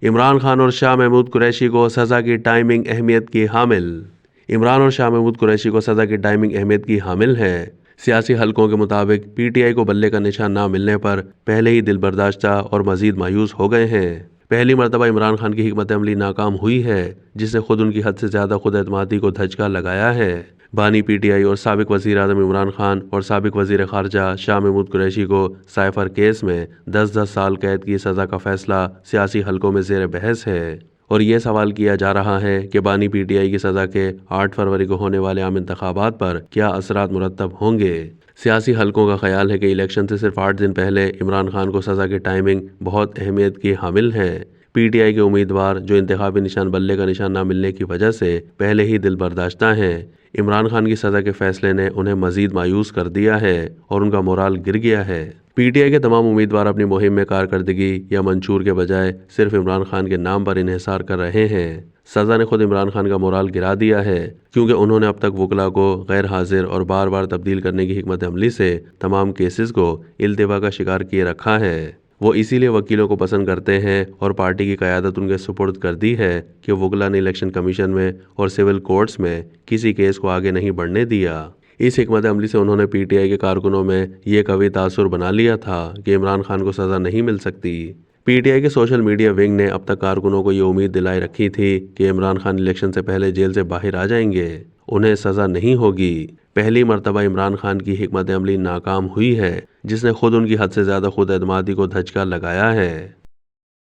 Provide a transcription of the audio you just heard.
عمران خان اور شاہ محمود قریشی کو سزا کی ٹائمنگ اہمیت کی حامل۔ عمران اور شاہ محمود قریشی کو سزا کی ٹائمنگ اہمیت کی حامل ہے۔ سیاسی حلقوں کے مطابق پی ٹی آئی کو بلے کا نشان نہ ملنے پر پہلے ہی دل برداشتہ اور مزید مایوس ہو گئے ہیں۔ پہلی مرتبہ عمران خان کی حکمت عملی ناکام ہوئی ہے، جس نے خود ان کی حد سے زیادہ خود اعتمادی کو دھچکا لگایا ہے۔ بانی پی ٹی آئی اور سابق وزیر اعظم عمران خان اور سابق وزیر خارجہ شاہ محمود قریشی کو سائفر کیس میں 10 سال قید کی سزا کا فیصلہ سیاسی حلقوں میں زیر بحث ہے، اور یہ سوال کیا جا رہا ہے کہ بانی پی ٹی آئی کی سزا کے 8 فروری کو ہونے والے عام انتخابات پر کیا اثرات مرتب ہوں گے۔ سیاسی حلقوں کا خیال ہے کہ الیکشن سے صرف 8 دن پہلے عمران خان کو سزا کی ٹائمنگ بہت اہمیت کی حامل ہے۔ پی ٹی آئی کے امیدوار جو انتخابی نشان بلے کا نشان نہ ملنے کی وجہ سے پہلے ہی دل برداشتہ ہیں، عمران خان کی سزا کے فیصلے نے انہیں مزید مایوس کر دیا ہے اور ان کا مورال گر گیا ہے۔ پی ٹی آئی کے تمام امیدوار اپنی مہم میں کارکردگی یا منشور کے بجائے صرف عمران خان کے نام پر انحصار کر رہے ہیں۔ سزا نے خود عمران خان کا مورال گرا دیا ہے، کیونکہ انہوں نے اب تک وکلا کو غیر حاضر اور بار بار تبدیل کرنے کی حکمت عملی سے تمام کیسز کو التوا کا شکار کیے رکھا ہے۔ وہ اسی لیے وکیلوں کو پسند کرتے ہیں اور پارٹی کی قیادت ان کے سپرد کر دی ہے کہ وکلا نے الیکشن کمیشن میں اور سول کورٹس میں کسی کیس کو آگے نہیں بڑھنے دیا۔ اس حکمت عملی سے انہوں نے پی ٹی آئی کے کارکنوں میں یہ قوی تاثر بنا لیا تھا کہ عمران خان کو سزا نہیں مل سکتی۔ پی ٹی آئی کے سوشل میڈیا ونگ نے اب تک کارکنوں کو یہ امید دلائے رکھی تھی کہ عمران خان الیکشن سے پہلے جیل سے باہر آ جائیں گے، انہیں سزا نہیں ہوگی۔ پہلی مرتبہ عمران خان کی حکمت عملی ناکام ہوئی ہے، جس نے خود ان کی حد سے زیادہ خود اعتمادی کو دھچکا لگایا ہے۔